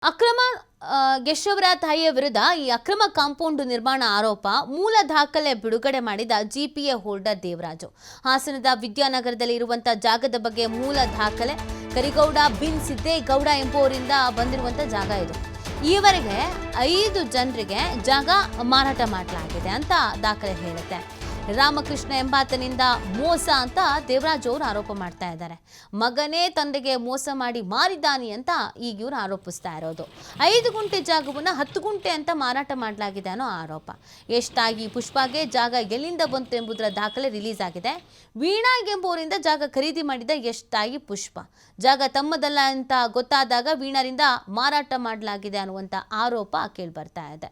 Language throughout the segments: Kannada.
ಅಕ್ರಮ ಯಶೋವರ ತಾಯಿಯ ವಿರುದ್ಧ ಈ ಅಕ್ರಮ ಕಾಂಪೌಂಡ್ ನಿರ್ಮಾಣ ಆರೋಪ ಮೂಲ ದಾಖಲೆ ಬಿಡುಗಡೆ ಮಾಡಿದ ಜಿಪಿಎ ಹೋಲ್ಡರ್ ದೇವರಾಜು. ಹಾಸನದ ವಿದ್ಯಾನಗರದಲ್ಲಿ ಇರುವಂತಹ ಜಾಗದ ಬಗ್ಗೆ ಮೂಲ ದಾಖಲೆ ಕರಿಗೌಡ ಬಿನ್ ಸಿದ್ದೇಗೌಡ ಎಂಬುವರಿಂದ ಬಂದಿರುವಂತಹ ಜಾಗ ಇದು. ಈವರೆಗೆ 5 ಜನರಿಗೆ ಜಾಗ ಮಾರಾಟ ಮಾಡಲಾಗಿದೆ ಅಂತ ದಾಖಲೆ ಹೇಳುತ್ತೆ. ರಾಮಕೃಷ್ಣ ಎಂಬಾತನಿಂದ ಮೋಸ ಅಂತ ದೇವರಾಜ್ ಅವರು ಆರೋಪ ಮಾಡ್ತಾ ಇದ್ದಾರೆ. ಮಗನೇ ತಂದೆಗೆ ಮೋಸ ಮಾಡಿ ಮಾರಿದ್ದಾನೆ ಅಂತ ಈಗ ಇವರು ಆರೋಪಿಸ್ತಾ ಇರೋದು. 5 ಗುಂಟೆ ಜಾಗವನ್ನು 10 ಗುಂಟೆ ಅಂತ ಮಾರಾಟ ಮಾಡಲಾಗಿದೆ ಅನ್ನೋ ಆರೋಪ. ಎಷ್ಟಾಗಿ ಪುಷ್ಪಾಗೆ ಜಾಗ ಎಲ್ಲಿಂದ ಬಂತು ಎಂಬುದರ ದಾಖಲೆ ರಿಲೀಸ್ ಆಗಿದೆ. ವೀಣಾ ಎಂಬುವರಿಂದ ಜಾಗ ಖರೀದಿ ಮಾಡಿದ ಎಷ್ಟಾಗಿ ಪುಷ್ಪ ಜಾಗ ತಮ್ಮದಲ್ಲ ಅಂತ ಗೊತ್ತಾದಾಗ ವೀಣಾರಿಂದ ಮಾರಾಟ ಮಾಡಲಾಗಿದೆ ಅನ್ನುವಂಥ ಆರೋಪ ಕೇಳಿ ಬರ್ತಾ ಇದೆ.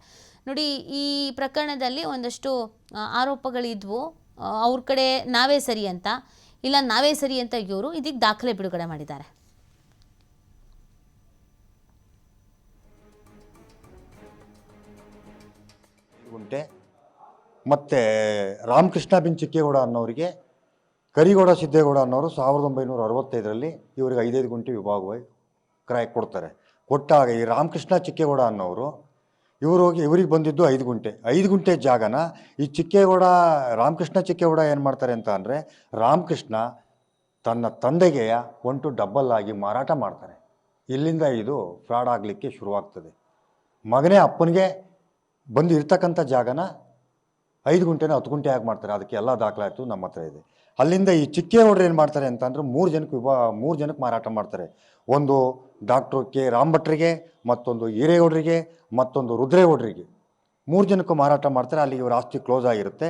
ನೋಡಿ, ಈ ಪ್ರಕರಣದಲ್ಲಿ ಒಂದಷ್ಟು ಆರೋಪಗಳಿದ್ವು. ಅವ್ರ ಕಡೆ ನಾವೇ ಸರಿ ಅಂತ, ಇಲ್ಲ ನಾವೇ ಸರಿ ಅಂತ ಇವರು ಇದೀಗ ದಾಖಲೆ ಬಿಡುಗಡೆ ಮಾಡಿದ್ದಾರೆ. ಮತ್ತೆ ರಾಮಕೃಷ್ಣ ಬಿನ್ ಚಿಕ್ಕೇಗೌಡ ಅನ್ನೋರಿಗೆ ಕರಿಗೌಡ ಸಿದ್ದೇಗೌಡ ಅನ್ನೋರು 1965ರಲ್ಲಿ ಇವರಿಗೆ 5 ಗುಂಟೆ ವಿಭಾಗವಾಗಿ ಕ್ರಾಯ್ ಕೊಡ್ತಾರೆ. ಕೊಟ್ಟಾಗ ಈ ರಾಮಕೃಷ್ಣ ಚಿಕ್ಕೇಗೌಡ ಅನ್ನೋರು ಇವರಿಗೆ ಬಂದಿದ್ದು 5 ಗುಂಟೆ ಜಾಗನ ಈ ರಾಮಕೃಷ್ಣ ಚಿಕ್ಕೇಗೌಡ ಏನು ಮಾಡ್ತಾರೆ ಅಂತ ಅಂದರೆ, ರಾಮಕೃಷ್ಣ ತನ್ನ ತಂದೆಗೆ 1 ಡಬಲ್ ಆಗಿ ಮಾರಾಟ ಮಾಡ್ತಾರೆ. ಇಲ್ಲಿಂದ ಇದು ಫ್ರಾಡ್ ಆಗಲಿಕ್ಕೆ ಶುರುವಾಗ್ತದೆ. ಮಗನೇ ಅಪ್ಪನಿಗೆ ಬಂದು ಇರ್ತಕ್ಕಂಥ ಜಾಗನ 5 ಗುಂಟೆನ 10 ಗುಂಟೆ ಆಗಿ ಮಾಡ್ತಾರೆ. ಅದಕ್ಕೆ ಎಲ್ಲ ದಾಖಲಾಯಿತು ನಮ್ಮ ಹತ್ರ ಇದೆ. ಅಲ್ಲಿಂದ ಈ ಚಿಕ್ಕೇಗೌಡರು ಏನು ಮಾಡ್ತಾರೆ ಅಂತ ಅಂದರೆ 3 ಜನಕ್ಕೆ ಮಾರಾಟ ಮಾಡ್ತಾರೆ. ಒಂದು ಡಾಕ್ಟರ್ ಕೆ ರಾಮಭಟ್ರಿಗೆ, ಮತ್ತೊಂದು ಹಿರೇಗೌಡರಿಗೆ, ಮತ್ತೊಂದು ರುದ್ರೇಗೌಡರಿಗೆ 3 ಜನಕ್ಕೂ ಮಾರಾಟ ಮಾಡ್ತಾರೆ. ಅಲ್ಲಿಗೆ ಇವರ ಆಸ್ತಿ ಕ್ಲೋಸ್ ಆಗಿರುತ್ತೆ.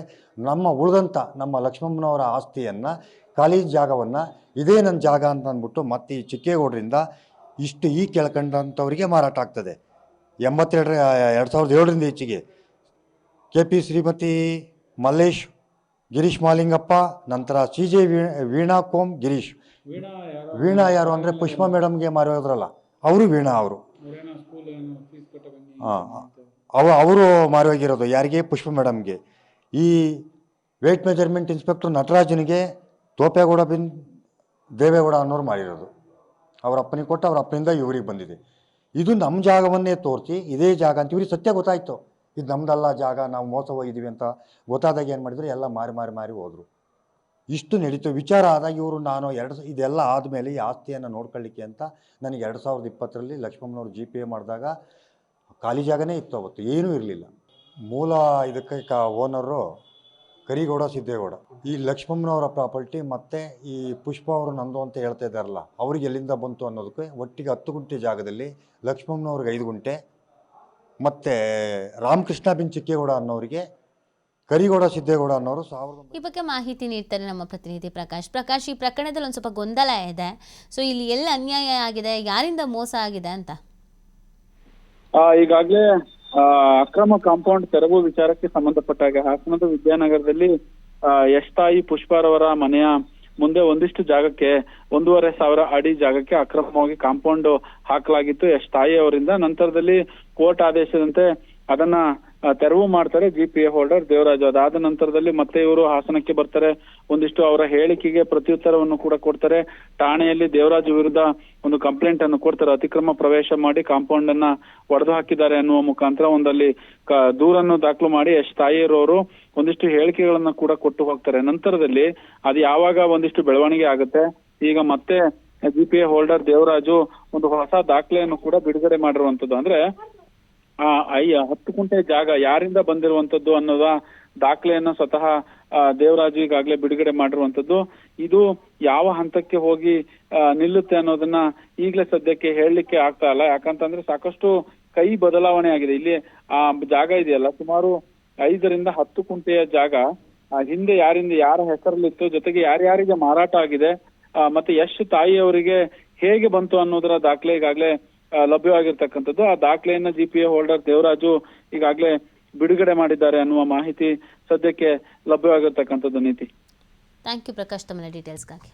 ನಮ್ಮ ಲಕ್ಷ್ಮಮ್ಮನವರ ಆಸ್ತಿಯನ್ನು, ಖಾಲಿ ಜಾಗವನ್ನು ಇದೇ ನನ್ನ ಜಾಗ ಅಂತ ಅಂದ್ಬಿಟ್ಟು ಮತ್ತೆ ಈ ಚಿಕ್ಕೇಗೌಡರಿಂದ ಈ ಕೆಳಕಂಡಂಥವರಿಗೆ ಮಾರಾಟ ಆಗ್ತದೆ. 2007ರಿಂದ ಈಚೆಗೆ KP ಶ್ರೀಮತಿ ಮಲ್ಲೇಶ್, ಗಿರೀಶ್ ಮಾಲಿಂಗಪ್ಪ, ನಂತರ CJ ವೀಣಾ ಕೋಮ್ ಗಿರೀಶ್. ವೀಣಾ ಯಾರು ಅಂದರೆ ಪುಷ್ಪಾ ಮೇಡಮ್ಗೆ ಮಾರೋದ್ರಲ್ಲ, ಅವರು ವೀಣಾ ಅವರು ಅವರು ಮಾರೋಗಿರೋದು ಯಾರಿಗೆ? ಪುಷ್ಪಾ ಮೇಡಮ್ಗೆ. ಈ ವೇಟ್ ಮೆಜರ್ಮೆಂಟ್ ಇನ್ಸ್ಪೆಕ್ಟರ್ ನಟರಾಜನಿಗೆ ತೋಪೇಗೌಡ ಬಿನ್ ದೇವೇಗೌಡ ಅನ್ನೋರು ಮಾರಿರೋದು. ಅವ್ರ ಅಪ್ಪನಿಗೆ ಕೊಟ್ಟು ಅವ್ರ ಅಪ್ಪನಿಂದ ಇವರಿಗೆ ಬಂದಿದೆ. ಇದು ನಮ್ಮ ಜಾಗವನ್ನೇ ತೋರಿಸಿ ಇದೇ ಜಾಗ ಅಂತ ಇವ್ರಿಗೆ ಸತ್ಯ ಗೊತ್ತಾಯಿತು. ಇದು ನಮ್ಮದಲ್ಲ ಜಾಗ, ನಾವು ಮೋಸ ಹೋಗಿದ್ದೀವಿ ಅಂತ ಗೊತ್ತಾದಾಗ ಏನು ಮಾಡಿದ್ರು, ಎಲ್ಲ ಮಾರಿ ಹೋದರು. ಇಷ್ಟು ನಡೀತು. ವಿಚಾರ ಆದಾಗ ಇವರು ಇದೆಲ್ಲ ಆದಮೇಲೆ ಈ ಆಸ್ತಿಯನ್ನು ನೋಡ್ಕೊಳ್ಳಿಕ್ಕೆ ಅಂತ ನನಗೆ 2020ರಲ್ಲಿ ಲಕ್ಷ್ಮಮ್ಮನವರು GPA ಮಾಡಿದಾಗ ಖಾಲಿ ಜಾಗನೇ ಇತ್ತು. ಅವತ್ತು ಏನೂ ಇರಲಿಲ್ಲ. ಮೂಲ ಇದಕ್ಕೆ ಓನರು ಕರಿಗೌಡ ಸಿದ್ದೇಗೌಡ. ಈ ಲಕ್ಷ್ಮಮ್ಮನವರ ಪ್ರಾಪರ್ಟಿ ಮತ್ತು ಈ ಪುಷ್ಪ ಅವರು ನಂದು ಅಂತ ಹೇಳ್ತಾ ಇದ್ದಾರಲ್ಲ, ಅವ್ರಿಗೆ ಎಲ್ಲಿಂದ ಬಂತು ಅನ್ನೋದಕ್ಕೆ ಒಟ್ಟಿಗೆ 10 ಗುಂಟೆ ಜಾಗದಲ್ಲಿ ಲಕ್ಷ್ಮಮ್ಮನವ್ರಿಗೆ 5 ಗುಂಟೆ, ಮತ್ತು ರಾಮಕೃಷ್ಣ ಬಿನ್ ಚಿಕ್ಕೇಗೌಡ ಅನ್ನೋರಿಗೆ ಕರಿಗೌಡ ಸಿದ್ದೇಗೌಡ ಅನ್ನೋರು ಈ ಬಗ್ಗೆ ಮಾಹಿತಿ ನೀಡ್ತಾರೆ ನಮ್ಮ ಪ್ರತಿನಿಧಿ ಪ್ರಕಾಶ್. ಈ ಪ್ರಕರಣದಲ್ಲಿ ಒಂದು ಸ್ವಲ್ಪ ಗೊಂದಲ ಇದೆ. ಸೊ ಇಲ್ಲಿ ಎಲ್ಲ ಅನ್ಯಾಯ ಆಗಿದೆ, ಯಾರಿಂದ ಮೋಸ ಆಗಿದೆ ಅಂತ? ಈಗಾಗಲೇ ಅಕ್ರಮ ಕಾಂಪೌಂಡ್ ತೆರವು ವಿಚಾರಕ್ಕೆ ಸಂಬಂಧಪಟ್ಟಾಗ ಹಾಸನದ ವಿದ್ಯಾನಗರದಲ್ಲಿ ಯಶ್ತಾಯಿ ಪುಷ್ಪಾರವರ ಮನೆಯ ಮುಂದೆ ಒಂದಿಷ್ಟು ಜಾಗಕ್ಕೆ 1,500 ಅಡಿ ಜಾಗಕ್ಕೆ ಅಕ್ರಮವಾಗಿ ಕಾಂಪೌಂಡ್ ಹಾಕಲಾಗಿತ್ತು ಯಶ್ತಾಯಿ ಅವರಿಂದ. ನಂತರದಲ್ಲಿ ಕೋರ್ಟ್ ಆದೇಶದಂತೆ ಅದನ್ನ ತೆರವು ಮಾಡ್ತಾರೆ GPA ಹೋಲ್ಡರ್ ದೇವರಾಜು. ಅದಾದ ನಂತರದಲ್ಲಿ ಮತ್ತೆ ಇವರು ಹಾಸನಕ್ಕೆ ಬರ್ತಾರೆ. ಒಂದಿಷ್ಟು ಅವರ ಹೇಳಿಕೆಗೆ ಪ್ರತ್ಯುತ್ತರವನ್ನು ಕೂಡ ಕೊಡ್ತಾರೆ. ಠಾಣೆಯಲ್ಲಿ ದೇವರಾಜು ವಿರುದ್ಧ ಒಂದು ಕಂಪ್ಲೇಂಟ್ ಅನ್ನು ಕೊಡ್ತಾರೆ. ಅತಿಕ್ರಮ ಪ್ರವೇಶ ಮಾಡಿ ಕಾಂಪೌಂಡ್ ಅನ್ನ ಒಡೆದು ಹಾಕಿದ್ದಾರೆ ಅನ್ನುವ ಮುಖಾಂತರ ಒಂದಲ್ಲಿ ದೂರನ್ನು ದಾಖಲು ಮಾಡಿ ತಾಯಿಯರವರು ಒಂದಿಷ್ಟು ಹೇಳಿಕೆಗಳನ್ನ ಕೂಡ ಕೊಟ್ಟು ಹೋಗ್ತಾರೆ. ನಂತರದಲ್ಲಿ ಅದು ಯಾವಾಗ ಒಂದಿಷ್ಟು ಬೆಳವಣಿಗೆ ಆಗುತ್ತೆ, ಈಗ ಮತ್ತೆ GPA ಹೋಲ್ಡರ್ ದೇವರಾಜು ಒಂದು ಹೊಸ ದಾಖಲೆಯನ್ನು ಕೂಡ ಬಿಡುಗಡೆ ಮಾಡಿರುವಂತದ್ದು. ಅಂದ್ರೆ 10 ಗುಂಟೆ ಜಾಗ ಯಾರಿಂದ ಬಂದಿರುವಂತದ್ದು ಅನ್ನೋದ ದಾಖಲೆಯನ್ನ ಸ್ವತಃ ದೇವರಾಜು ಈಗಾಗಲೇ ಬಿಡುಗಡೆ ಮಾಡಿರುವಂತದ್ದು. ಇದು ಯಾವ ಹಂತಕ್ಕೆ ಹೋಗಿ ನಿಲ್ಲುತ್ತೆ ಅನ್ನೋದನ್ನ ಈಗಲೇ ಸದ್ಯಕ್ಕೆ ಹೇಳಲಿಕ್ಕೆ ಆಗ್ತಾ ಇಲ್ಲ. ಯಾಕಂತಂದ್ರೆ ಸಾಕಷ್ಟು ಕೈ ಬದಲಾವಣೆ ಆಗಿದೆ. ಇಲ್ಲಿ ಆ ಜಾಗ ಇದೆಯಲ್ಲ, ಸುಮಾರು 5ರಿಂದ 10 ಗುಂಟೆಯ ಜಾಗ ಹಿಂದೆ ಯಾರ ಹೆಸರಲ್ಲಿತ್ತು, ಜೊತೆಗೆ ಯಾರ್ಯಾರಿಗೆ ಮಾರಾಟ ಆಗಿದೆ, ಮತ್ತೆ ಯಶ್ ತಾಯಿಯವರಿಗೆ ಹೇಗೆ ಬಂತು ಅನ್ನೋದರ ದಾಖಲೆ ಈಗಾಗಲೇ ಲಭ್ಯವಾಗಿರ್ತಕ್ಕಂಥದ್ದು. ಆ ದಾಖಲೆಯನ್ನ GPA ಹೋಲ್ಡರ್ ದೇವರಾಜು ಈಗಾಗಲೇ ಬಿಡುಗಡೆ ಮಾಡಿದ್ದಾರೆ ಅನ್ನುವ ಮಾಹಿತಿ ಸದ್ಯಕ್ಕೆ ಲಭ್ಯವಾಗಿರ್ತಕ್ಕಂಥದ್ದು. ನೀತಿ. ಥ್ಯಾಂಕ್ ಯು ಪ್ರಕಾಶ್, ತಮ್ಮ ಡೀಟೇಲ್ಸ್ಗಾಗಿ.